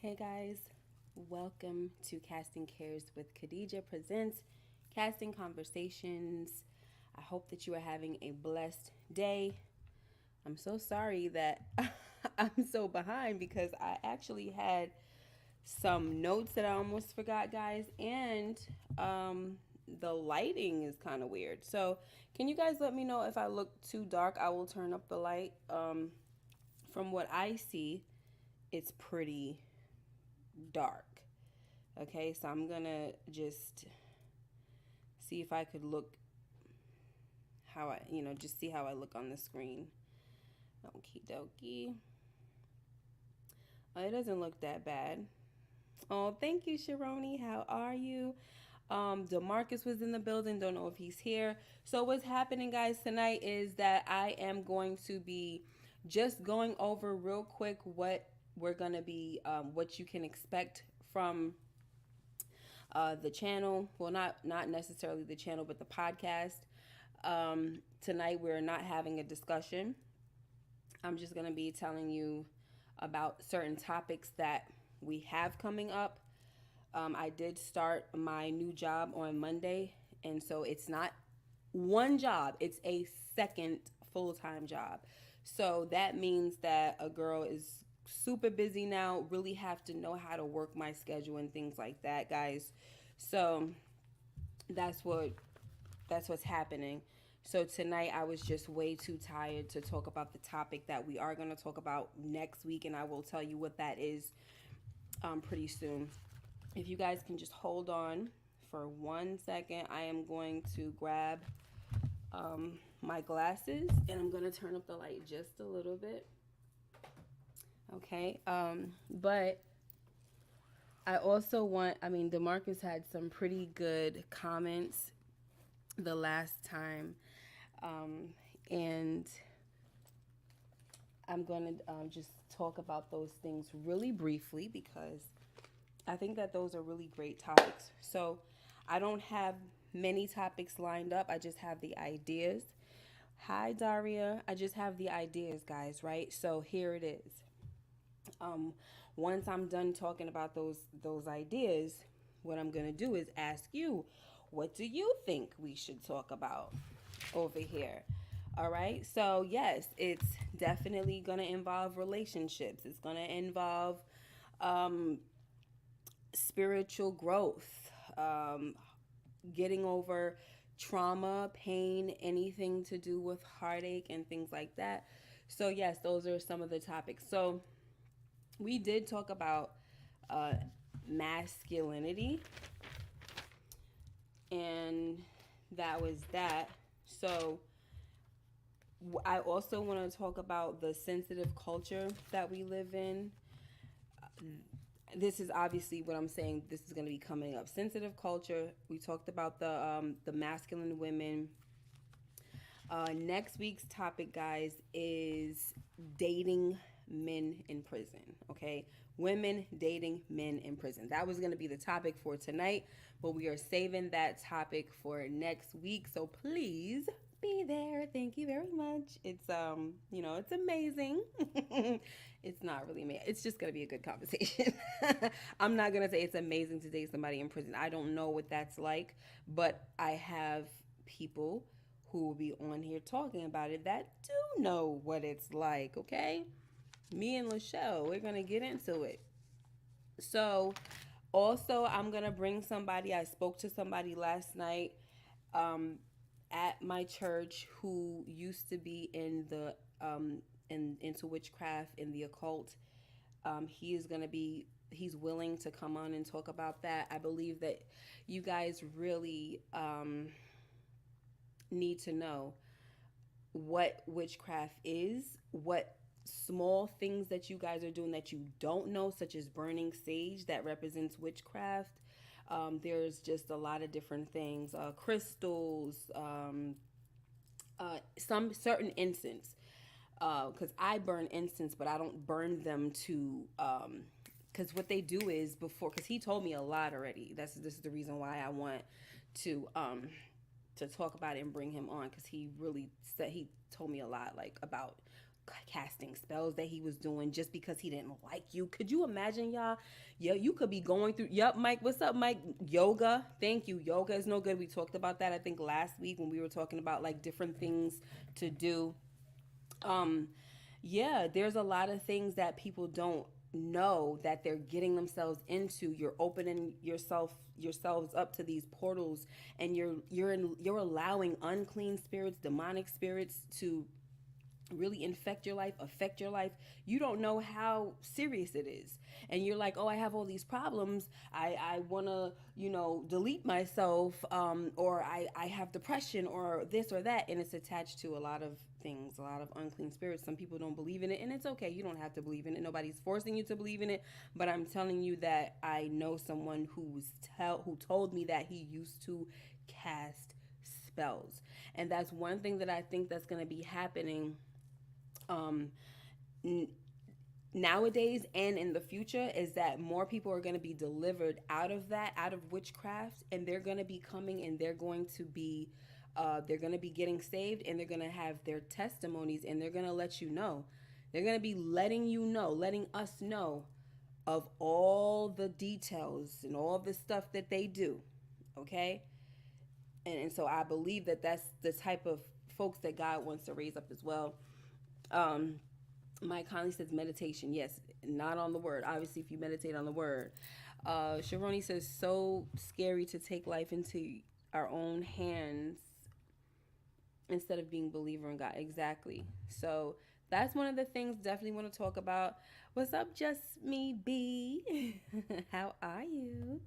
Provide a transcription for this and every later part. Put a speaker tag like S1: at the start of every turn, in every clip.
S1: Hey guys, welcome to Casting Cares with Khadija presents Casting Conversations. I hope that you are having a blessed day. I'm so sorry that I'm so behind because I actually had some notes that I almost forgot, guys, and the lighting is kind of weird. So, can you guys let me know if I look too dark? I will turn up the light. From what I see, it's pretty dark. Okay, so I'm gonna just see if I could look how just see how I look on the screen. Okie dokie. It doesn't look that bad. Oh, thank you, Sharoni. How are you? Demarcus was in the building. Don't know if he's here. So what's happening, guys, tonight is that I am going to be just going over real quick what we're gonna be, what you can expect from the channel. Well, not necessarily the channel, but the podcast. Tonight we're not having a discussion. I'm just gonna be telling you about certain topics that we have coming up. I did start my new job on Monday, and so it's not one job; it's a second full-time job. So that means that a girl is super busy now. Really have to know how to work my schedule and things like that, guys. So that's what's happening. So tonight I was just way too tired to talk about the topic that we are going to talk about next week, and I will tell you what that is pretty soon. If you guys can just hold on for 1 second, I am going to grab my glasses and I'm going to turn up the light just a little bit. Okay, but I also Demarcus had some pretty good comments the last time, and I'm going to just talk about those things really briefly because I think that those are really great topics. So I don't have many topics lined up, I just have the ideas. Hi, Daria. I just have the ideas, guys, right? So here it is. Um, Once I'm done talking about those ideas, what I'm gonna do is ask you, what do you think we should talk about over here? All right. So yes, it's definitely gonna involve relationships. It's gonna involve um, spiritual growth, getting over trauma, pain, anything to do with heartache and things like that. So yes, those are some of the topics. So we did talk about uh, masculinity, and that was that. So I also want to talk about the sensitive culture that we live in. This is obviously what I'm saying. This is going to be coming up. Sensitive culture. We talked about the masculine women. Next week's topic, guys, is dating men in prison. Okay, women dating men in prison. That was going to be the topic for tonight, but we are saving that topic for next week. So please be there. Thank you very much. It's amazing. It's not really amazing. It's just gonna be a good conversation. I'm not gonna say it's amazing to date somebody in prison. I don't know what that's like, but I have people who will be on here talking about it that do know what it's like. Okay, me and Lachelle, we're gonna get into it. So, also, I'm gonna bring somebody. I spoke to somebody last night um, at my church who used to be in the into witchcraft in the occult. He is gonna be. He's willing to come on and talk about that. I believe that you guys really need to know what witchcraft is, what small things that you guys are doing that you don't know, such as burning sage that represents witchcraft. There's just a lot of different things, crystals, some certain incense. Because I burn incense, but I don't burn them to. Because what they do is because he told me a lot already. This is the reason why I want to to talk about it and bring him on because he really said he told me a lot like about casting spells that he was doing just because he didn't like you. Could you imagine, y'all? Yeah, you could be going through. Yep, Mike. What's up, Mike? Yoga. Thank you. Yoga is no good. We talked about that, I think, last week when we were talking about like different things to do. Um, yeah, there's a lot of things that people don't know that they're getting themselves into. You're opening yourselves up to these portals, and you're allowing unclean spirits, demonic spirits to really infect your life, affect your life. You don't know how serious it is. And you're like, oh, I have all these problems. I want to, delete myself, or I have depression or this or that. And it's attached to a lot of things, a lot of unclean spirits. Some people don't believe in it, and it's okay. You don't have to believe in it. Nobody's forcing you to believe in it. But I'm telling you that I know someone who told me that he used to cast spells. And that's one thing that I think that's going to be happening um, n- nowadays and in the future, is that more people are going to be delivered out of that, out of witchcraft, and they're going to be coming, and they're going to be getting saved, and they're going to have their testimonies, and they're going to let you know. They're going to be letting you know, letting us know of all the details and all the stuff that they do. Okay? And so I believe that that's the type of folks that God wants to raise up as well. Um, Mike Conley says meditation. Yes, not on the word. Obviously, if you meditate on the word. Sharoni says, so scary to take life into our own hands instead of being believer in God. Exactly. So that's one of the things definitely want to talk about. What's up, Just Me B? How are you?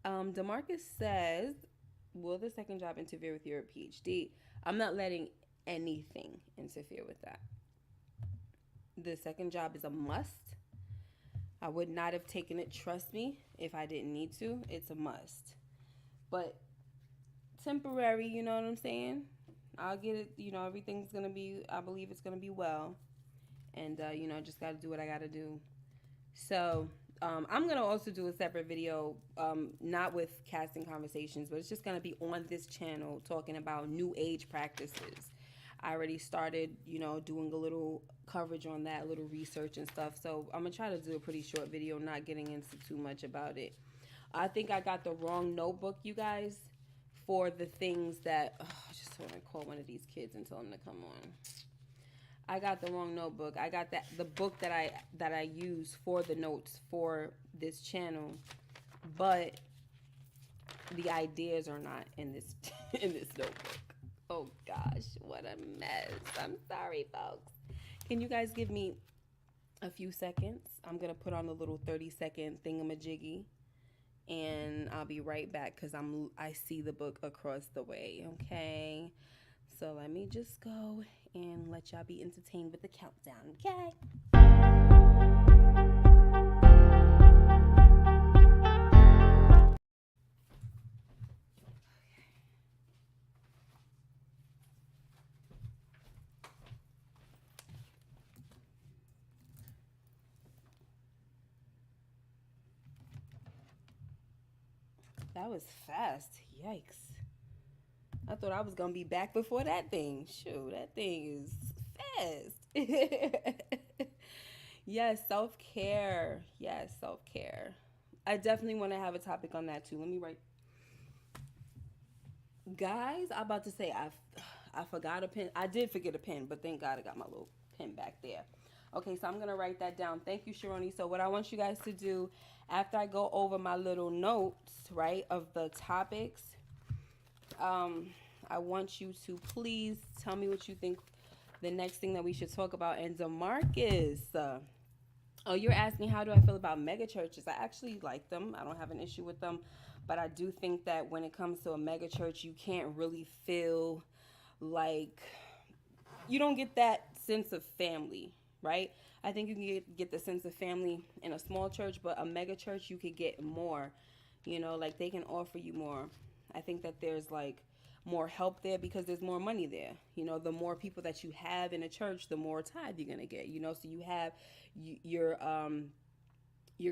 S1: Demarcus says, will the second job interfere with your PhD? I'm not letting anything interfere with that. The second job is a must. I would not have taken it, trust me, if I didn't need to. It's a must. But temporary, you know what I'm saying? I'll get it, everything's going to be, I believe it's going to be well. And, just got to do what I got to do. So, I'm going to also do a separate video, not with Casting Conversations, but it's just going to be on this channel talking about new age practices. I already started, doing a little coverage on that, a little research and stuff. So I'm going to try to do a pretty short video, not getting into too much about it. I think I got the wrong notebook, you guys, for the things that, I just want to call one of these kids and tell them to come on. I got the wrong notebook. I got the book that I use for the notes for this channel, but the ideas are not in this in this notebook. Oh gosh, what a mess. I'm sorry, folks. Can you guys give me a few seconds? I'm gonna put on a little 30-second thingamajiggy, and I'll be right back because I see the book across the way. Okay, so let me just go and let y'all be entertained with the countdown. Okay. That was fast. Yikes. I thought I was going to be back before that thing. Shoot, that thing is fast. Yes, self-care. Yes, self-care. I definitely want to have a topic on that too. Let me write. Guys, I'm about to say I forgot a pen. I did forget a pen, but thank God I got my little pen back there. Okay, so I'm going to write that down. Thank you, Sharoni. So what I want you guys to do after I go over my little notes, right, of the topics, I want you to please tell me what you think the next thing that we should talk about. And DeMarcus, oh, you're asking how do I feel about mega churches? I actually like them. I don't have an issue with them. But I do think that when it comes to a mega church, you can't really feel like you don't get that sense of family, right? I think you can get the sense of family in a small church, but a mega church, you could get more, like they can offer you more. I think that there's like more help there because there's more money there. The more people that you have in a church, the more tithe you're going to get, so you have you're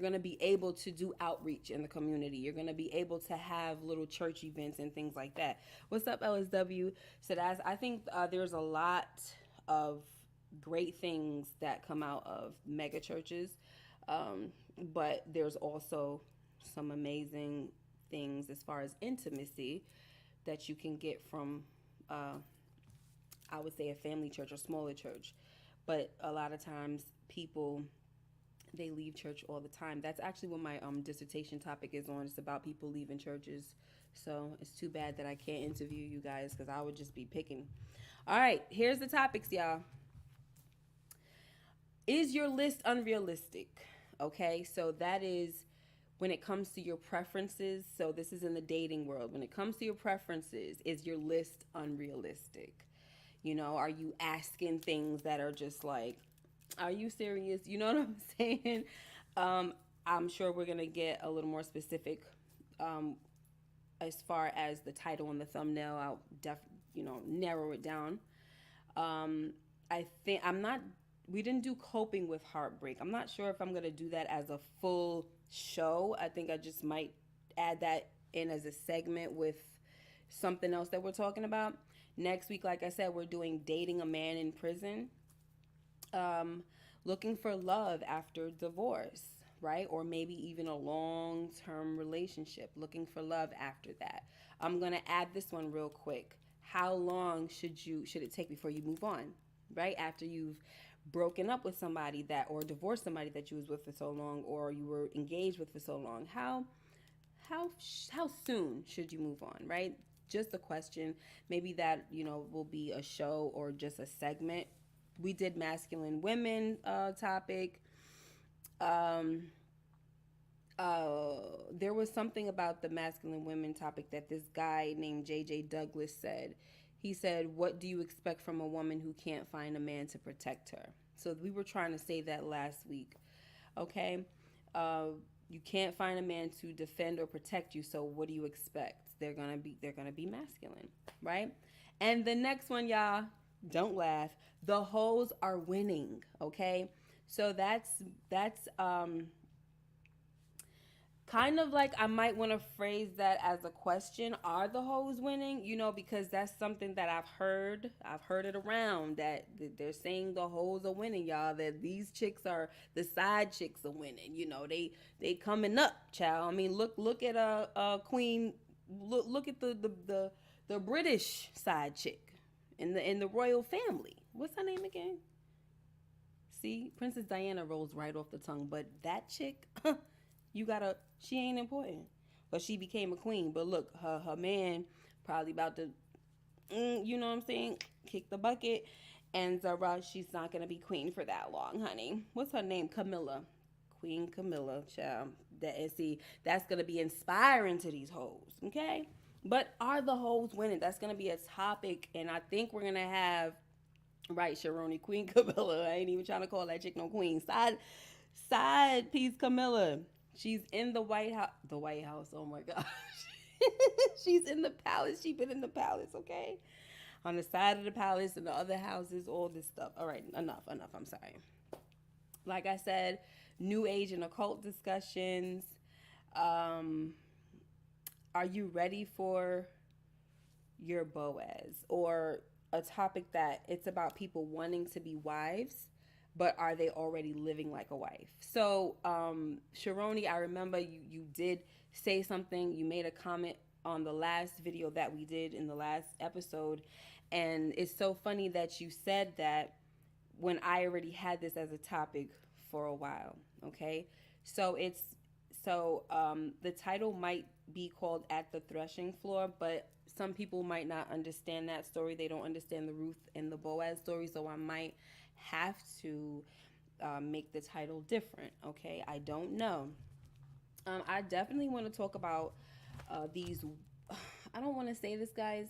S1: going to be able to do outreach in the community. You're going to be able to have little church events and things like that. What's up, LSW? So I think there's a lot of great things that come out of mega churches, but there's also some amazing things as far as intimacy that you can get from, uh, I would say, a family church or smaller church. But a lot of times people, they leave church all the time. That's actually what my dissertation topic is on. It's about people leaving churches. So it's too bad that I can't interview you guys because I would just be picking. All right, here's the topics, y'all. Is your list unrealistic? Okay, so that is when it comes to your preferences. So this is in the dating world. When it comes to your preferences, is your list unrealistic? You know, are you asking things that are just like, are you serious? You know what I'm saying? Um, I'm sure we're gonna get a little more specific, um, as far as the title and the thumbnail. I'll narrow it down. Um, I think I'm not. We didn't do coping with heartbreak. I'm not sure if I'm gonna do that as a full show. I think I just might add that in as a segment with something else that we're talking about. Next week, like I said, we're doing dating a man in prison, um, looking for love after divorce, right? Or maybe even a long term relationship, looking for love after that. I'm gonna add this one real quick. How long should it take before you move on, right? After you've broken up with somebody that, or divorced somebody that you was with for so long, or you were engaged with for so long, how how soon should you move on, right? Just a question. Maybe that, will be a show or just a segment. We did masculine women topic. um there was something about the masculine women topic that this guy named JJ Douglas said. He said, what do you expect from a woman who can't find a man to protect her? So we were trying to say that last week. Okay. uh, you can't find a man to defend or protect you, so what do you expect? They're gonna be masculine, right? And the next one, y'all, don't laugh, the hoes are winning. Okay, so that's kind of like, I might want to phrase that as a question. Are the hoes winning? Because that's something that I've heard it around, that they're saying the hoes are winning, y'all, that these chicks are, the side chicks are winning. They coming up, child. I mean, look at a queen. Look at the British side chick in the royal family. What's her name again? See, Princess Diana rolls right off the tongue, but that chick, she ain't important. But she became a queen. But look, her man probably about to, you know what I'm saying, kick the bucket. And Zara, she's not going to be queen for that long, honey. What's her name? Camilla. Queen Camilla, child. And see, that's going to be inspiring to these hoes, okay? But are the hoes winning? That's going to be a topic. And I think we're going to have, right, Sharoni, Queen Camilla. I ain't even trying to call that chick no queen. Side piece Camilla. She's in the White House. The White House. Oh my gosh. She's in the palace. She's been in the palace, okay? On the side of the palace and the other houses, all this stuff. All right, enough. I'm sorry. Like I said, New Age and occult discussions. Um, are you ready for your Boaz? Or a topic that it's about people wanting to be wives, but are they already living like a wife? So, Sharoni, I remember you did say something. You made a comment on the last video that we did in the last episode. And it's so funny that you said that when I already had this as a topic for a while. Okay. So the title might be called At the Threshing Floor, but some people might not understand that story. They don't understand the Ruth and the Boaz story. So I might have to make the title different. Okay, I don't know. I definitely want to talk about these. I don't want to say this, guys,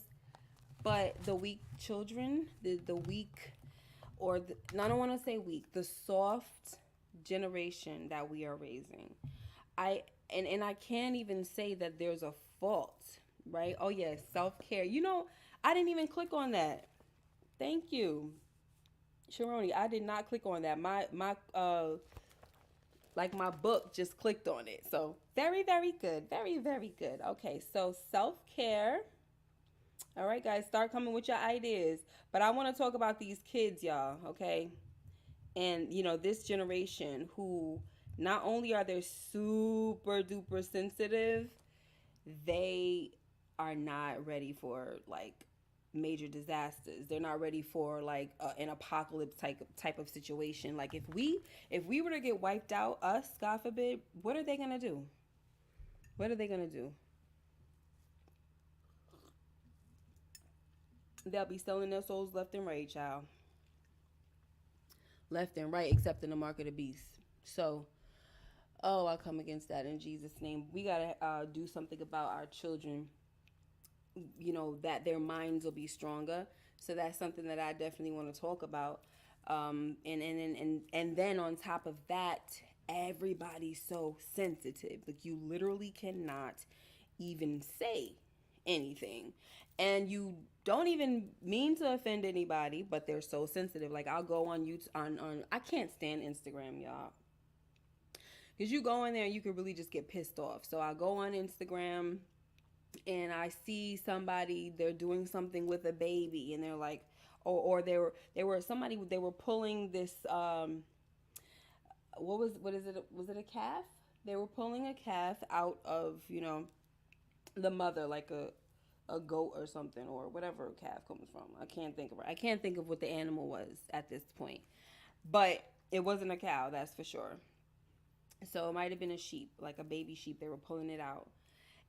S1: but the weak children, the weak, no, I don't want to say weak, the soft generation that we are raising. And I can't even say that there's a fault, right? Oh yes, self-care. I didn't even click on that. Thank you, Sharoni. I did not click on that. My like my book just clicked on it. So very, very good. Very, very good. Okay, so self-care. All right, guys, start coming with your ideas. But I want to talk about these kids, y'all, okay? And, this generation who not only are they super duper sensitive, they are not ready for like major disasters. They're not ready for like an apocalypse type of situation. Like if we were to get wiped out, us, God forbid, what are they gonna do? What are they gonna do? They'll be selling their souls left and right, child. Left and right, except in the mark of the beast. So, oh, I come against that in Jesus' name. We gotta do something about our children. That their minds will be stronger. So that's something that I definitely want to talk about. And then on top of that, everybody's so sensitive. Like you literally cannot even say anything, and you don't even mean to offend anybody, but they're so sensitive. Like I'll go on YouTube on I can't stand Instagram, y'all, because you go in there and you can really just get pissed off. So I go on Instagram and I see somebody, they're doing something with a baby, and they're like, or they were pulling this what is it, was it a calf? They were pulling a calf out of the mother, like a goat or something, or whatever a calf comes from. I can't think of what the animal was at this point, but it wasn't a cow, that's for sure. So it might have been a sheep, like a baby sheep. They were pulling it out,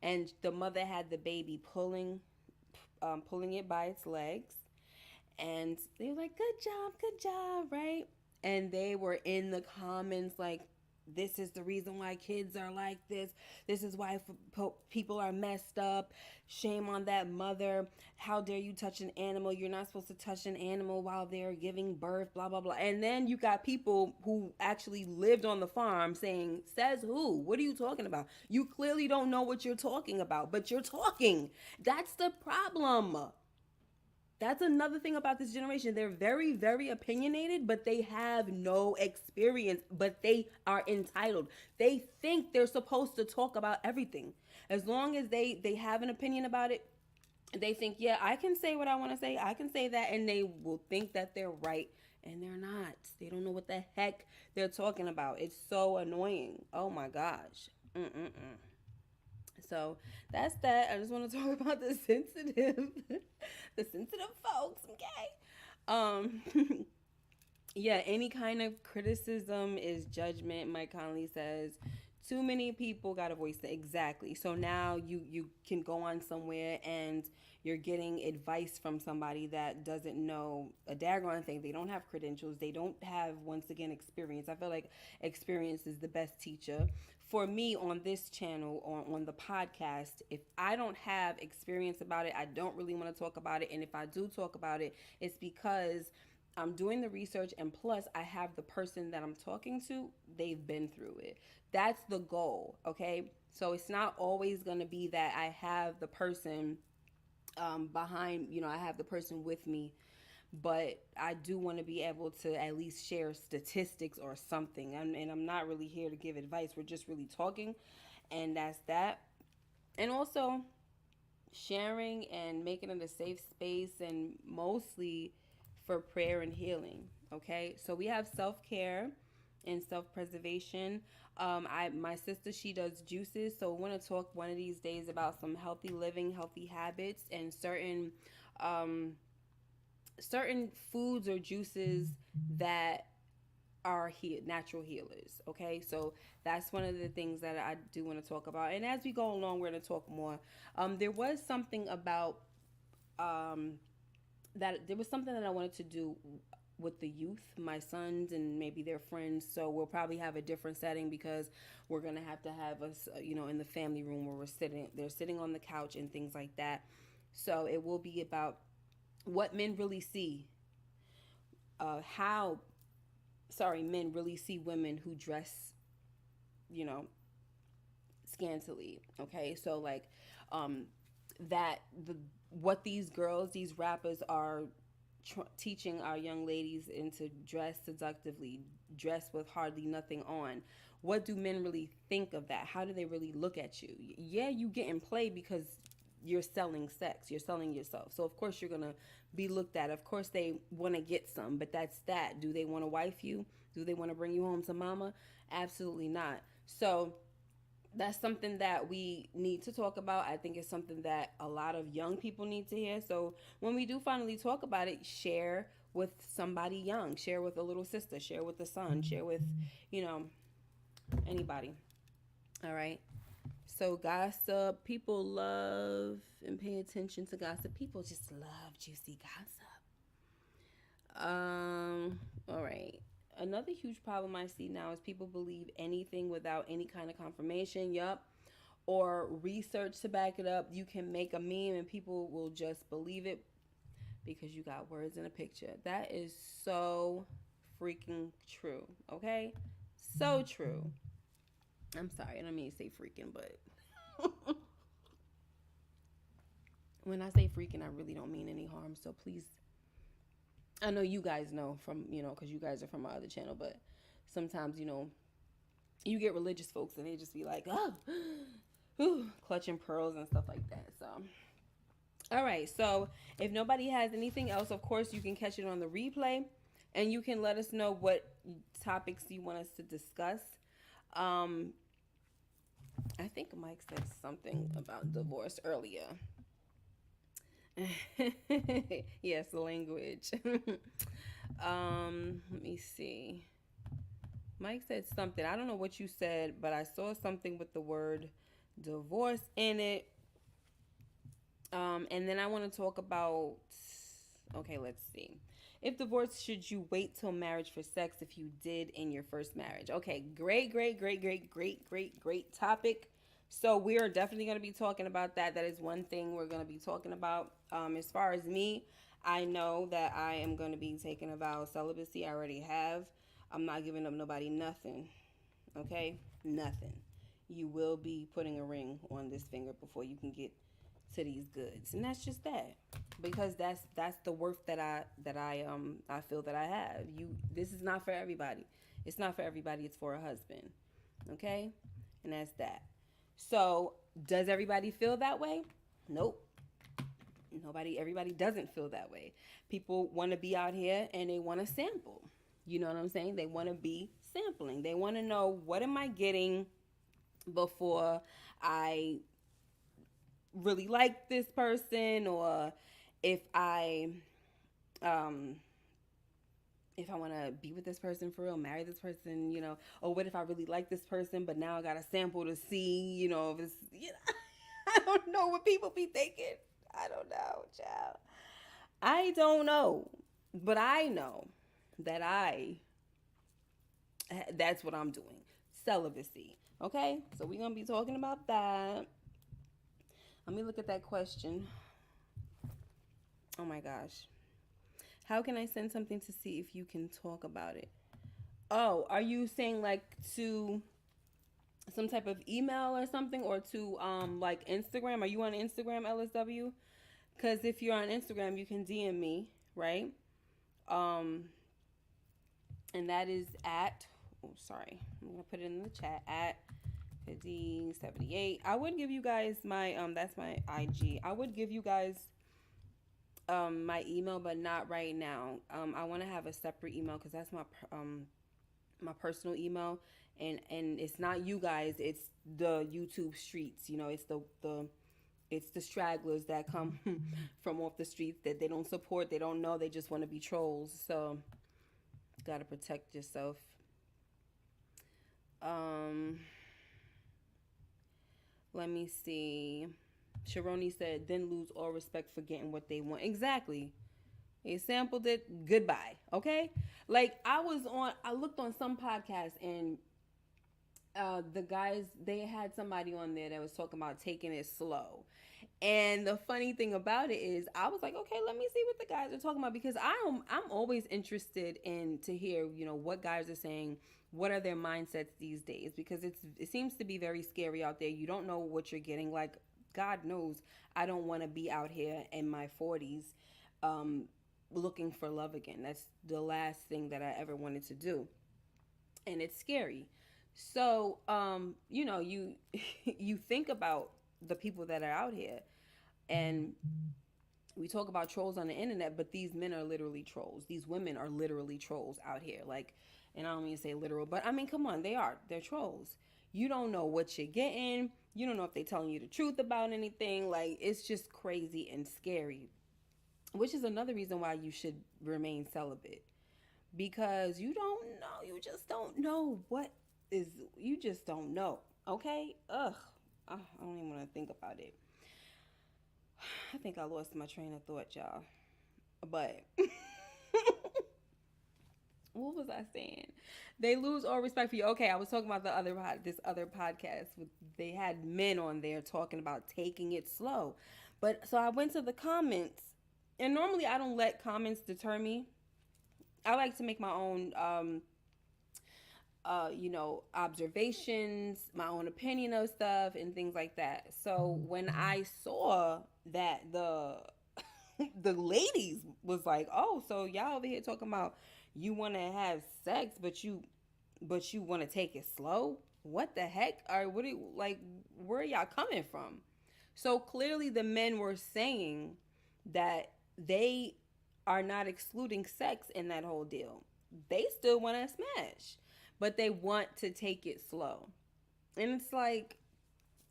S1: and the mother had the baby pulling it by its legs, and they were like, good job, right? And they were in the comments like, this is the reason why kids are like this. This is why people are messed up. Shame on that mother. How dare you touch an animal? You're not supposed to touch an animal while they're giving birth, blah, blah, blah. And then you got people who actually lived on the farm saying, says who? What are you talking about? You clearly don't know what you're talking about, but you're talking. That's the problem. That's another thing about this generation. They're very, very opinionated, but they have no experience, but they are entitled. They think they're supposed to talk about everything. As long as they have an opinion about it, they think, yeah, I can say what I want to say. I can say that. And they will think that they're right. And they're not. They don't know what the heck they're talking about. It's so annoying. Oh my gosh. Mm-mm-mm. So that's that. I just want to talk about the sensitive, the sensitive folks. Okay. Yeah. Any kind of criticism is judgment. Mike Conley says. Too many people got a voice. Exactly. So now you can go on somewhere and you're getting advice from somebody that doesn't know a daggone thing. They don't have credentials. They don't have, once again, experience. I feel like experience is the best teacher. For me on this channel or on the podcast, if I don't have experience about it, I don't really want to talk about it. And if I do talk about it, it's because I'm doing the research, and plus I have the person that I'm talking to, they've been through it. That's the goal, okay? So it's not always going to be that I have the person behind, I have the person with me, but I do want to be able to at least share statistics or something. And I'm not really here to give advice. We're just really talking, and that's that. And also sharing and making it a safe space, and mostly for prayer and healing. Okay, so we have self-care and self-preservation. My sister, she does juices, so we want to talk one of these days about some healthy living, healthy habits, and certain foods or juices that are natural healers. Okay, so that's one of the things that I do want to talk about. And as we go along, we're going to talk more. There was something about that. There was something that I wanted to do with the youth, my sons and maybe their friends. So we'll probably have a different setting because we're gonna have to have us, in the family room where they're sitting on the couch and things like that. So it will be about what men really see, how, sorry, men really see women who dress, you know, scantily. Okay, so like, that the what these girls, these rappers are teaching our young ladies into dress seductively, dress with hardly nothing on. What do men really think of that? How do they really look at you? Yeah, you get in play because you're selling sex, you're selling yourself. So of course you're gonna be looked at. Of course they want to get some, but that's that. Do they want to wife you? Do they want to bring you home to mama? Absolutely not. So that's something that we need to talk about. I think it's something that a lot of young people need to hear. So when we do finally talk about it, share with somebody young, share with a little sister, share with a son, share with, you know, anybody. All right. So gossip, people love and pay attention to gossip. People just love juicy gossip. All right. Another huge problem I see now is people believe anything without any kind of confirmation. Yup. Or research to back it up. You can make a meme and people will just believe it because you got words in a picture. That is so freaking true. Okay? So true. I'm sorry, I don't mean to say freaking, but when I say freaking, I really don't mean any harm. So please, I know you guys know from, because you guys are from my other channel, but sometimes, you get religious folks and they just be like, oh, whew, clutching pearls and stuff like that. So, all right. So if nobody has anything else, of course, you can catch it on the replay and you can let us know what topics you want us to discuss. I think Mike said something about divorce earlier. Yes, the language. Let me see. Mike said something. I don't know what you said, but I saw something with the word divorce in it. And then I want to talk about, okay, let's see. If divorce, should you wait till marriage for sex if you did in your first marriage? Okay, great topic. So we are definitely going to be talking about that. That is one thing we're going to be talking about. As far as me, I know that I am going to be taking a vow of celibacy. I already have. I'm not giving up nobody nothing. Okay? Nothing. You will be putting a ring on this finger before you can get to these goods. And that's just that. Because that's the worth that I feel that I have. This is not for everybody. It's not for everybody, it's for a husband. Okay? And that's that. So, does everybody feel that way? Nope. Everybody doesn't feel that way. People want to be out here and they want to sample. You know what I'm saying? They want to be sampling. They want to know, what am I getting before I really like this person, or if I want to be with this person for real, marry this person, or what if I really like this person, but now I got a sample to see, if it's, I don't know what people be thinking. I don't know, child. I don't know, but I know that that's what I'm doing. Celibacy. Okay? So we're going to be talking about that. Let me look at that question. Oh my gosh. How can I send something to see if you can talk about it? Oh, are you saying like to some type of email or something, or to like Instagram? Are you on Instagram, LSW? Because if you're on Instagram, you can DM me, right? And that is at, oh, sorry, I'm going to put it in the chat, at 5078. I would give you guys my, that's my IG. I would give you guys my email, but not right now. I want to have a separate email because that's my personal email, and it's not you guys, it's the YouTube streets. It's the stragglers that come from off the streets that they don't support, they don't know, they just want to be trolls. So gotta protect yourself. Let me see. Sharoni said, then lose all respect for getting what they want. Exactly. They sampled it. Goodbye. Okay? Like, I looked on some podcasts, and the guys, they had somebody on there that was talking about taking it slow. And the funny thing about it is, I was like, okay, let me see what the guys are talking about, because I'm always interested in to hear, what guys are saying, what are their mindsets these days, because it seems to be very scary out there. You don't know what you're getting. Like, God knows, I don't want to be out here in my 40s looking for love again. That's the last thing that I ever wanted to do. And it's scary. So, you you think about the people that are out here. And we talk about trolls on the internet, but these men are literally trolls. These women are literally trolls out here. Like, and I don't mean to say literal, but I mean, come on, they are. They're trolls. You don't know what you're getting. You don't know if they're telling you the truth about anything. Like, it's just crazy and scary, which is another reason why you should remain celibate, because you don't know. You just don't know what is. You just don't know. Okay? Ugh. I don't even want to think about it. I think I lost my train of thought, y'all. But what was I saying? They lose all respect for you. Okay, I was talking about this other podcast. They had men on there talking about taking it slow. But so I went to the comments, and normally I don't let comments deter me. I like to make my own observations, my own opinion of stuff and things like that. So when I saw that the ladies was like, "Oh, so y'all over here talking about you want to have sex, but you want to take it slow? What the heck? Or what? Like, where are y'all coming from?" So clearly, the men were saying that they are not excluding sex in that whole deal. They still want to smash, but they want to take it slow. And it's like,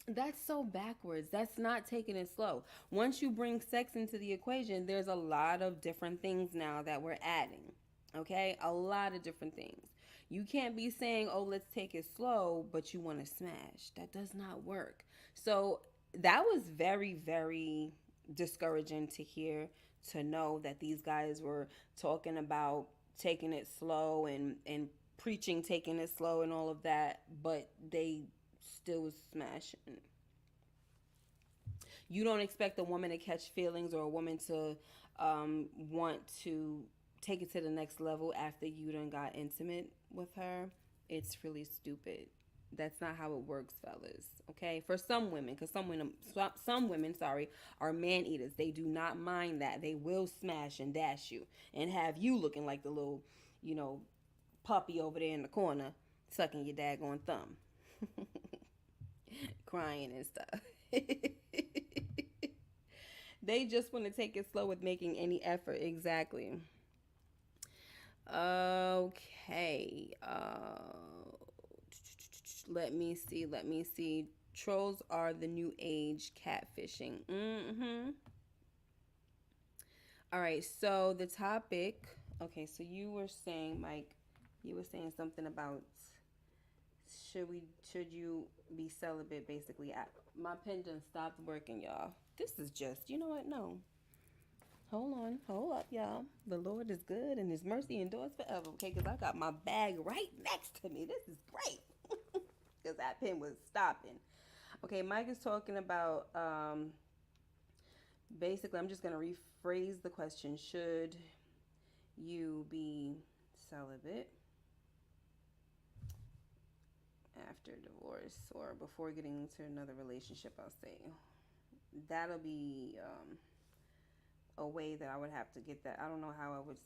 S1: that's so backwards. That's not taking it slow. Once you bring sex into the equation, there's a lot of different things now that we're adding. Okay? A lot of different things. You can't be saying, "Oh, let's take it slow," but you want to smash. That does not work. So that was very, very discouraging to hear, to know that these guys were talking about taking it slow and preaching taking it slow and all of that, but they still was smashing. You don't expect a woman to catch feelings or a woman to want to take it to the next level after you done got intimate with her. It's really stupid. That's not how it works, fellas. Okay, for some women, because some women, sorry, are man eaters. They do not mind that. They will smash and dash you and have you looking like the little, you know, puppy over there in the corner sucking your daggone thumb, crying and stuff. They just want to take it slow with making any effort. Exactly. Okay. Let me see. Let me see. Trolls are the new age catfishing. Mm-hmm. All right. So the topic. Okay. So you were saying, Mike, you were saying something about should you be celibate? Basically, my pen done stopped working, y'all. This is just, you know what? No. Hold up, y'all. The Lord is good and His mercy endures forever. Okay, because I got my bag right next to me. This is great. Because that pen was stopping. Okay, Mike is talking about basically, I'm just going to rephrase the question. Should you be celibate after divorce or before getting into another relationship? I'll say that'll be a way that I would have to get that. I don't know how I would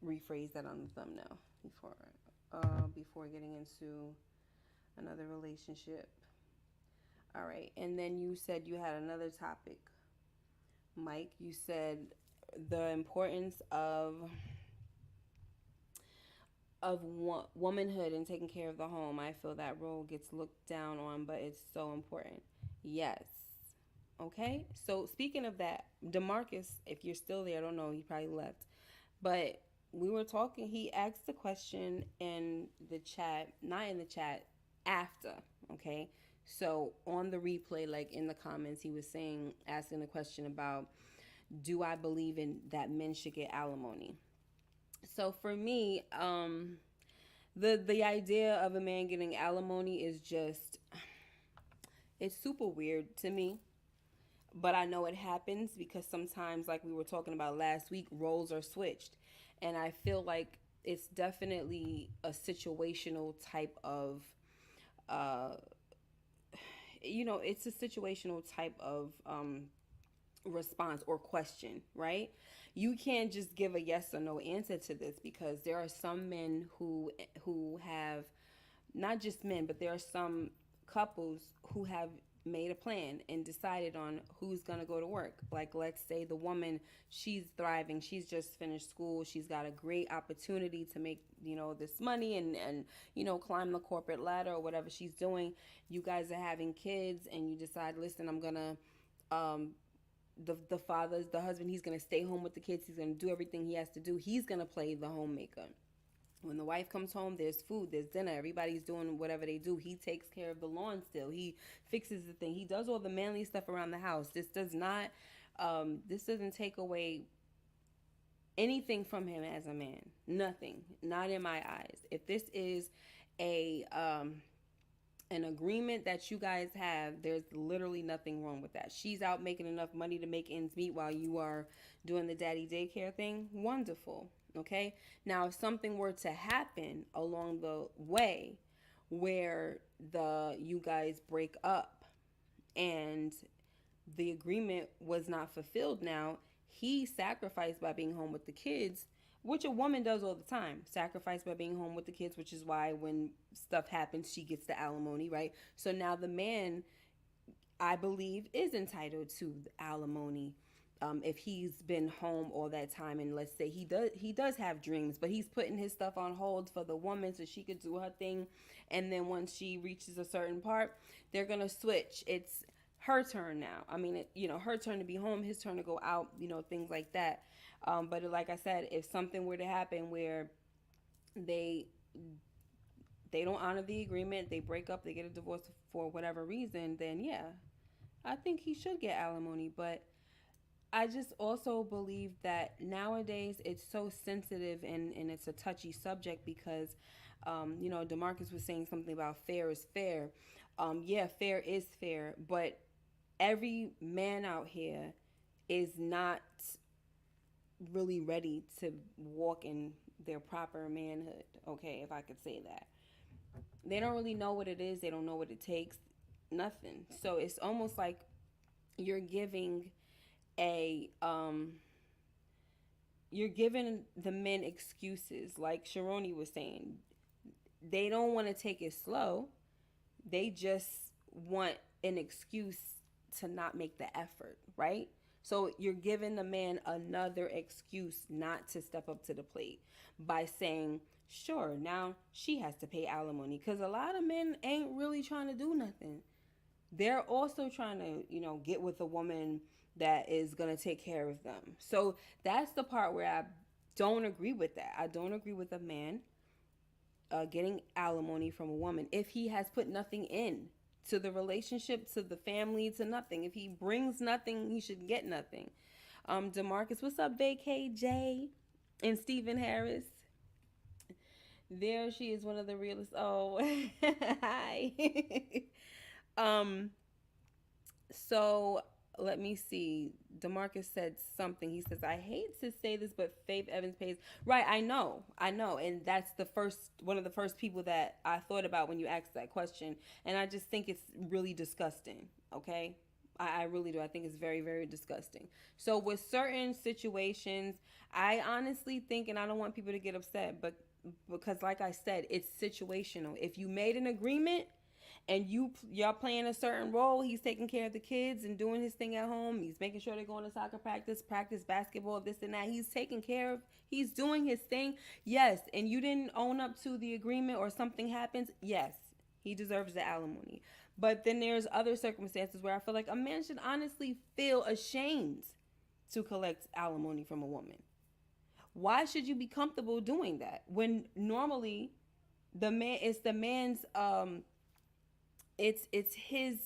S1: rephrase that on the thumbnail before getting into another relationship. All right, and then you said you had another topic, Mike. You said the importance of womanhood and taking care of the home. I feel that role gets looked down on, but it's so important. Yes. Okay. So speaking of that, Demarcus, if you're still there, I don't know, he probably left. But we were talking, he asked the question in the chat, not in the chat, after, okay? So on the replay, like in the comments, he was saying, asking the question about, do I believe in that men should get alimony? So for me, the idea of a man getting alimony is just, it's super weird to me. But I know it happens because sometimes, like we were talking about last week, roles are switched. And I feel like it's definitely a situational type of, uh, it's a situational type of response or question, right? You can't just give a yes or no answer to this, because there are some men who have, not just men, but there are some couples who have made a plan and decided on who's going to go to work. Like, let's say the woman, she's thriving, she's just finished school, she's got a great opportunity to make, this money and climb the corporate ladder or whatever she's doing. You guys are having kids and you decide, listen, I'm going to the husband, he's going to stay home with the kids, he's going to do everything he has to do, he's going to play the homemaker. When the wife comes home, there's food, there's dinner, everybody's doing whatever they do. He takes care of the lawn still, he fixes the thing, he does all the manly stuff around the house. This doesn't take away anything from him as a man. Nothing, not in my eyes. If this is a an agreement that you guys have, there's literally nothing wrong with that. She's out making enough money to make ends meet while you are doing the daddy daycare thing. Wonderful. Okay. Now, if something were to happen along the way where you guys break up and the agreement was not fulfilled, now he sacrificed by being home with the kids, which a woman does all the time, sacrifice by being home with the kids, which is why when stuff happens, she gets the alimony, right? So now the man, I believe, is entitled to alimony. If he's been home all that time, and let's say he does have dreams, but he's putting his stuff on hold for the woman so she could do her thing, and then once she reaches a certain part, they're gonna switch. It's her turn now. I mean, her turn to be home, his turn to go out, things like that. But like I said, if something were to happen where they don't honor the agreement, they break up, they get a divorce for whatever reason, then yeah, I think he should get alimony. But I just also believe that nowadays it's so sensitive and it's a touchy subject because, DeMarcus was saying something about fair is fair. Yeah, fair is fair, but every man out here is not really ready to walk in their proper manhood, okay, if I could say that. They don't really know what it is, they don't know what it takes, nothing. So it's almost like you're giving a you're giving the men excuses. Like Sharoni was saying, they don't want to take it slow, they just want an excuse to not make the effort, right? So you're giving the man another excuse not to step up to the plate by saying, sure, now she has to pay alimony. Because a lot of men ain't really trying to do nothing. They're also trying to, get with a woman that is going to take care of them. So that's the part where I don't agree with that. I don't agree with a man getting alimony from a woman if he has put nothing in to the relationship, to the family, to nothing. If he brings nothing, he should get nothing. DeMarcus, what's up, VKJ? And Stephen Harris. There she is, one of the realest. Oh, hi. So let me see. DeMarcus said something. He says, I hate to say this, but Faith Evans pays. Right, I know. And that's one of the first people that I thought about when you asked that question. And I just think it's really disgusting, okay? I really do. I think it's very, very disgusting. So with certain situations, I honestly think, and I don't want people to get upset, but because like I said, it's situational. If you made an agreement, and y'all playing a certain role, he's taking care of the kids and doing his thing at home, he's making sure they're going to soccer practice basketball, this and that, he's doing his thing, yes, and you didn't own up to the agreement or something happens, yes, he deserves the alimony. But then there's other circumstances where I feel like a man should honestly feel ashamed to collect alimony from a woman. Why should you be comfortable doing that when normally it's the man's it's his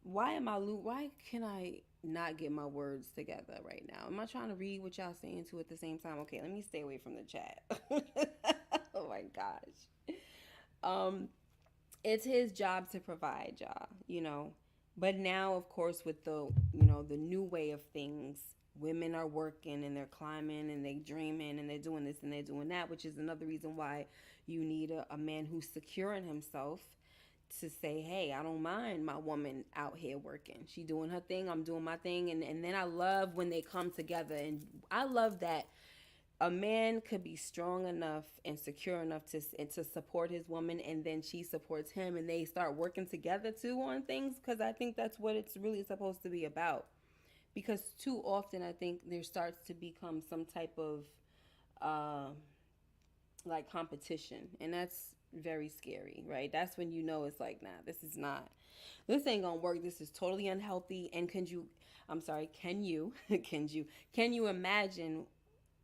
S1: why can I not get my words together right now? Am I trying to read what y'all saying too at the same time? Okay, let me stay away from the chat. Oh my gosh. It's his job to provide, y'all, but now of course with the new way of things, women are working and they're climbing and they dreaming and they're doing this and they're doing that, which is another reason why you need a man who's secure in himself to say, hey, I don't mind my woman out here working. She doing her thing, I'm doing my thing. And then I love when they come together. And I love that A man could be strong enough and secure enough to support his woman, and then she supports him, and they start working together too on things, because I think that's what it's really supposed to be about. Because too often I think there starts to become some type of uh, like competition, and that's very scary, right? That's when you know it's like, nah, this ain't gonna work. This is totally unhealthy. And I'm sorry, can you imagine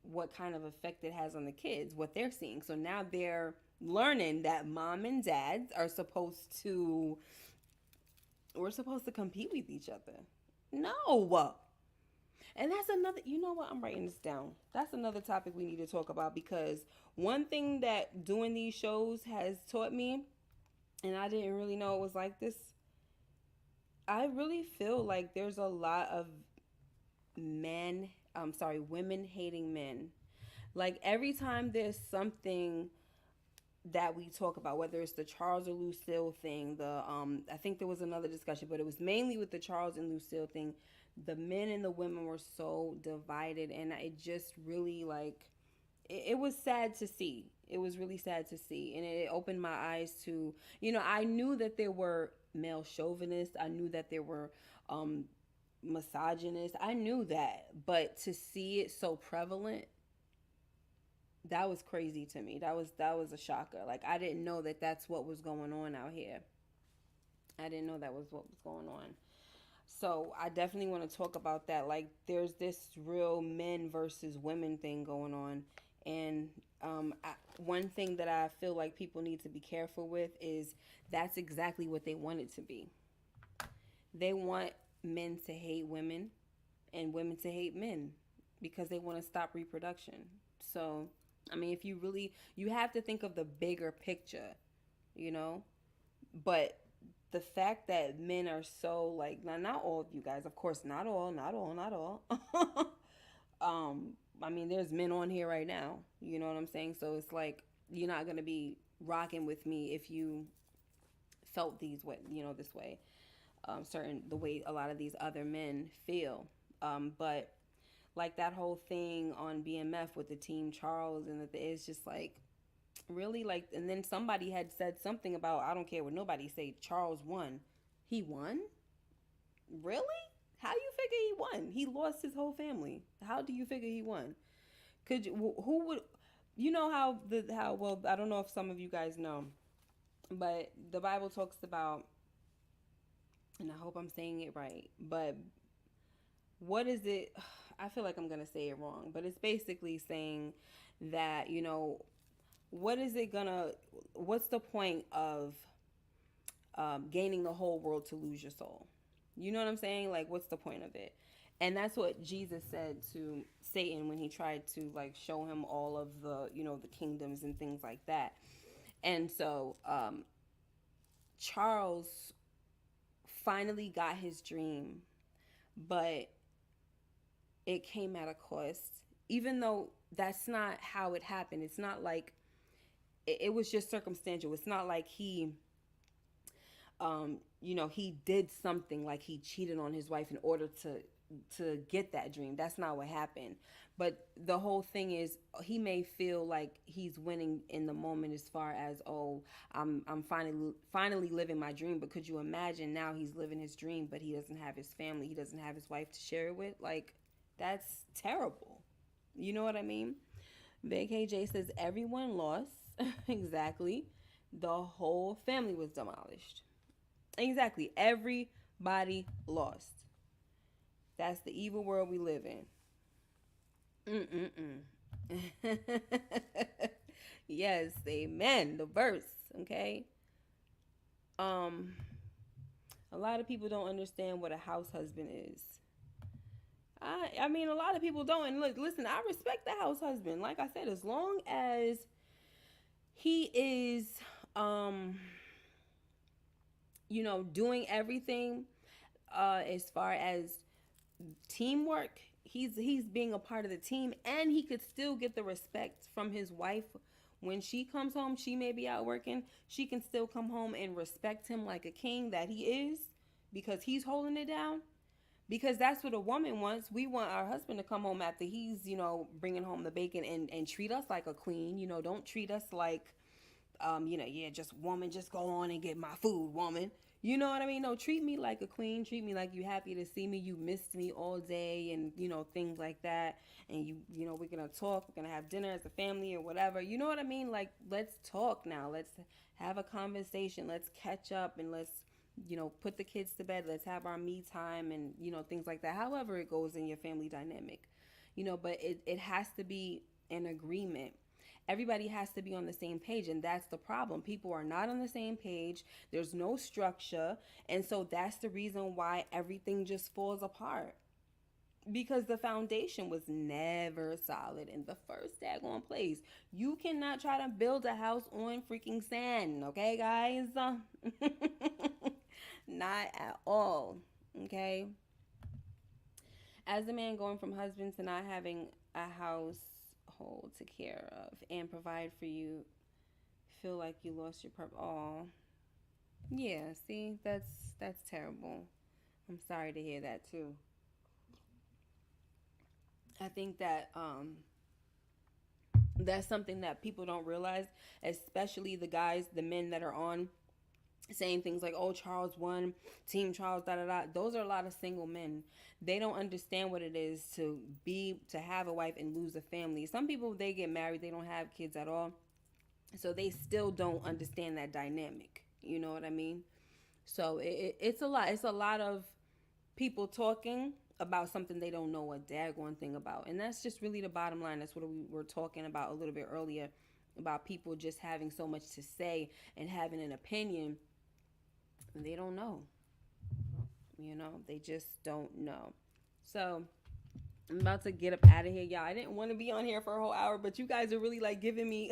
S1: what kind of effect it has on the kids, what they're seeing? So now they're learning that mom and dads are supposed to, we're supposed to compete with each other. No. And that's another, you know what? I'm writing this down. That's another topic we need to talk about, because one thing that doing these shows has taught me, and I didn't really know it was like this, I really feel like there's a lot of women hating men. Like every time there's something that we talk about, whether it's the Charles or Lucille thing, I think there was another discussion, but it was mainly with the Charles and Lucille thing. The men and the women were so divided, and it just really like it was sad to see. It was really sad to see, and it opened my eyes to, I knew that there were male chauvinists. I knew that there were misogynists. I knew that, but to see it so prevalent, that was crazy to me. That was a shocker. Like, I didn't know that that's what was going on out here. I didn't know that was what was going on. So I definitely want to talk about that. Like, there's this real men versus women thing going on, and one thing that I feel like people need to be careful with is that's exactly what they want it to be. They want men to hate women and women to hate men because they want to stop reproduction. So, I mean, if you have to think of the bigger picture, you know? But the fact that men are so, like, not all of you guys, of course, not all, not all, not all. I mean, there's men on here right now, you know what I'm saying? So it's like, you're not going to be rocking with me if you felt this way, certain the way a lot of these other men feel. But like that whole thing on BMF with the Team Charles, and it's just like, really, like, and then somebody had said something about, I don't care what nobody say, Charles won. He won? Really? How you figure he won? He lost his whole family. How do you figure he won? Who would, how, well, I don't know if some of you guys know, but the Bible talks about, and I hope I'm saying it right, but what is it? I feel like I'm going to say it wrong, but it's basically saying that, what is it gonna, what's the point of gaining the whole world to lose your soul? You know what I'm saying? Like, what's the point of it? And that's what Jesus said to Satan when he tried to, like, show him all of the, the kingdoms and things like that. And so Charles finally got his dream, but it came at a cost. Even though that's not how it happened. It's not like it was just circumstantial. It's not like he did something, like he cheated on his wife in order to get that dream. That's not what happened. But the whole thing is, he may feel like he's winning in the moment, as far as, oh, I'm finally living my dream. But could you imagine, now he's living his dream, but he doesn't have his family, he doesn't have his wife to share it with? Like, that's terrible. You know what I mean? VKJ says everyone lost. Exactly. The whole family was demolished. Exactly. Everybody lost. That's the evil world we live in. Yes, amen. The verse, okay? A lot of people don't understand what a house husband is. I mean, a lot of people don't. And look, listen, I respect the house husband. Like I said, as long as he is, doing everything as far as teamwork. He's being a part of the team, and he could still get the respect from his wife when she comes home. She may be out working. She can still come home and respect him like a king that he is, because he's holding it down. because that's what a woman wants. We want our husband to come home after he's, bringing home the bacon, and treat us like a queen. Don't treat us like, yeah, just woman, just go on and get my food, woman. You know what I mean? No, treat me like a queen. Treat me like you happy to see me. You missed me all day, and things like that. And we're gonna talk. We're gonna have dinner as a family or whatever. You know what I mean? Like, let's talk now. Let's have a conversation. Let's catch up, and let's put the kids to bed. Let's have our me time, and things like that. However it goes in your family dynamic, but it has to be an agreement. Everybody has to be on the same page, and that's the problem. People are not on the same page. There's no structure, and so that's the reason why everything just falls apart, because the foundation was never solid in the first daggone place. You cannot try to build a house on freaking sand, okay, guys? Not at all, okay? As a man going from husband to not having a household to care of and provide for you, feel like you lost your purpose. Oh, yeah. See, that's terrible. I'm sorry to hear that too. I think that that's something that people don't realize, especially the guys, the men that are on saying things like, "Oh, Charles won, Team Charles, da da da." Those are a lot of single men. They don't understand what it is to have a wife and lose a family. Some people, they get married, they don't have kids at all, so they still don't understand that dynamic. You know what I mean? So it's a lot. It's a lot of people talking about something they don't know a daggone thing about, and that's just really the bottom line. That's what we were talking about a little bit earlier, about people just having so much to say and having an opinion. They don't know. They just don't know. So I'm about to get up out of here, y'all. I didn't want to be on here for a whole hour, but you guys are really like giving me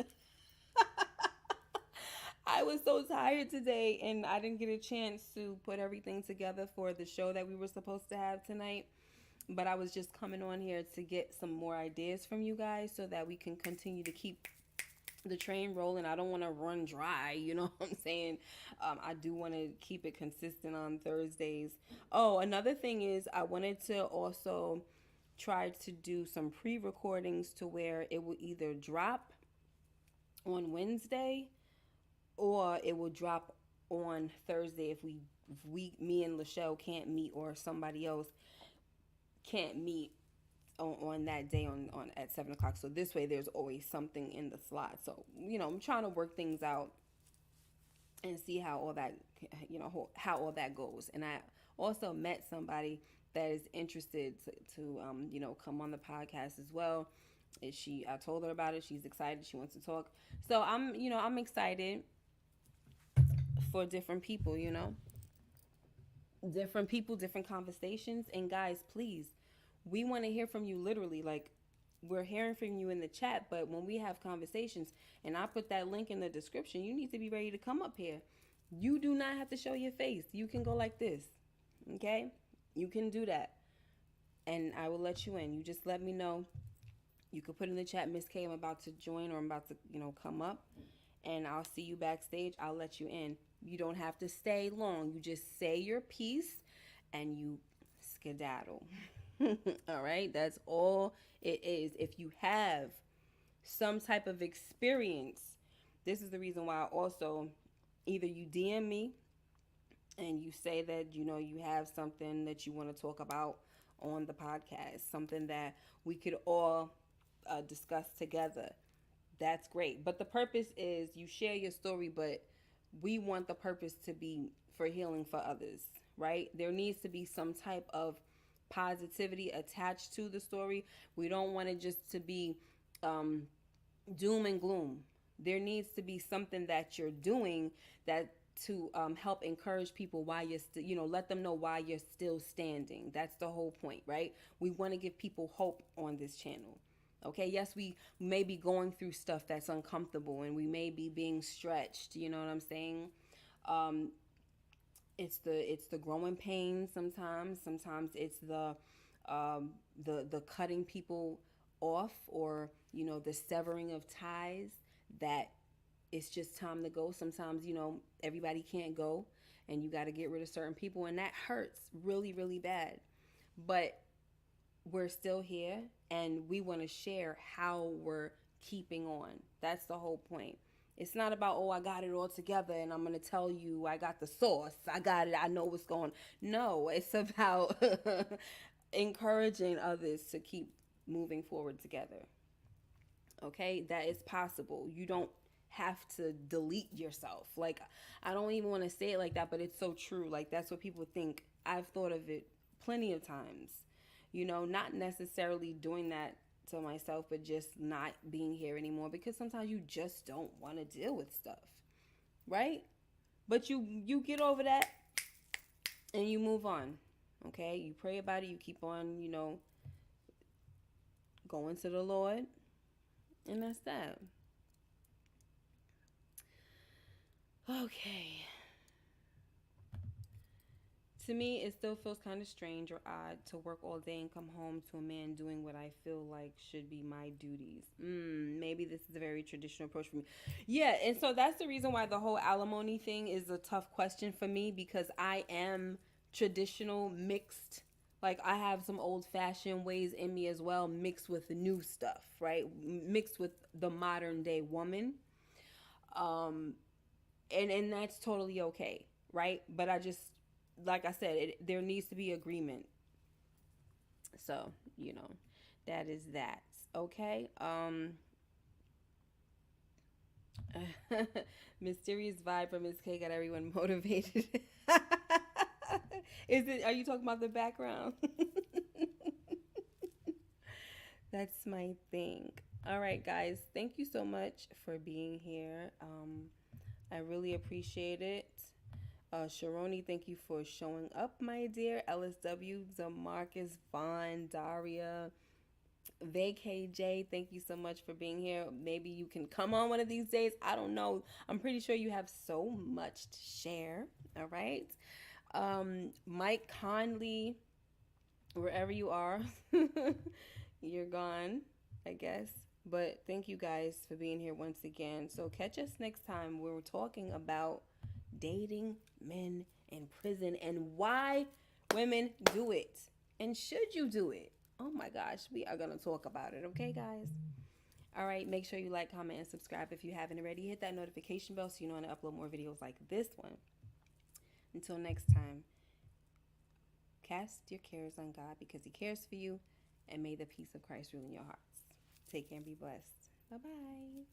S1: I was so tired today, and I didn't get a chance to put everything together for the show that we were supposed to have tonight. But I was just coming on here to get some more ideas from you guys so that we can continue to keep the train rolling. I don't want to run dry, you know what I'm saying? I do want to keep it consistent on Thursdays. Oh, another thing is, I wanted to also try to do some pre-recordings to where it will either drop on Wednesday or it will drop on Thursday if me and Lachelle can't meet, or somebody else can't meet on that day on at 7 o'clock. So this way there's always something in the slot. So I'm trying to work things out and see how all that how all that goes. And I also met somebody that is interested to come on the podcast as well. I told her about it. She's excited. She wants to talk. So I'm excited for different people. Different people, different conversations. And guys, please, we want to hear from you. Literally, like, we're hearing from you in the chat, but when we have conversations, and I put that link in the description, you need to be ready to come up here. You do not have to show your face. You can go like this, okay? You can do that, and I will let you in. You just let me know. You could put in the chat, Miss K, I'm about to join, or I'm about to come up, and I'll see you backstage. I'll let you in. You don't have to stay long. You just say your piece and you skedaddle. All right, that's all it is. If you have some type of experience, this is the reason why. Also, either you DM me and you say that you have something that you want to talk about on the podcast, something that we could all discuss together. That's great. But the purpose is, you share your story, but we want the purpose to be for healing for others, right? There needs to be some type of positivity attached to the story. We don't want it just to be doom and gloom. There needs to be something that you're doing that to help encourage people while you're still, let them know why you're still standing. That's the whole point, right? We want to give people hope on this channel. Okay, yes, we may be going through stuff that's uncomfortable, and we may be being stretched, you know what I'm saying? It's the growing pains sometimes. Sometimes it's the cutting people off, or the severing of ties, that it's just time to go. Sometimes everybody can't go, and you got to get rid of certain people, and that hurts really, really bad. but we're still here and we want to share how we're keeping on. That's the whole point. It's not about, oh, I got it all together and I'm going to tell you I got the sauce. I got it. I know what's going on. No, it's about encouraging others to keep moving forward together. Okay? That is possible. You don't have to delete yourself. Like, I don't even want to say it like that, but it's so true. Like, that's what people think. I've thought of it plenty of times. Not necessarily doing that to myself, but just not being here anymore because sometimes you just don't want to deal with stuff, right? But you get over that and you move on. Okay? You pray about it, you keep on, going to the Lord, and that's that. Okay. To me, it still feels kind of strange or odd to work all day and come home to a man doing what I feel like should be my duties. Maybe this is a very traditional approach for me. Yeah, and so that's the reason why the whole alimony thing is a tough question for me, because I am traditional mixed. Like, I have some old fashioned ways in me as well, mixed with the new stuff, right? Mixed with the modern day woman. Um, and that's totally okay, right? But I just, like I said, there needs to be agreement. So, that is that. Okay. Mysterious vibe from Miss K got everyone motivated. Are you talking about the background? That's my thing. All right, guys. Thank you so much for being here. I really appreciate it. Sharoni, thank you for showing up, my dear. LSW, Demarcus, Vaughn, Daria, VKJ, thank you so much for being here. Maybe you can come on one of these days. I don't know. I'm pretty sure you have so much to share. All right. Mike Conley, wherever you are, you're gone, I guess. But thank you guys for being here once again. So catch us next time. We're talking about dating men in prison and why women do it. And should you do it? Oh my gosh, we are going to talk about it. Okay, guys? All right, make sure you like, comment, and subscribe if you haven't already. Hit that notification bell so you know when I upload more videos like this one. Until next time, cast your cares on God because He cares for you, and may the peace of Christ rule in your hearts. Take care and be blessed. Bye-bye.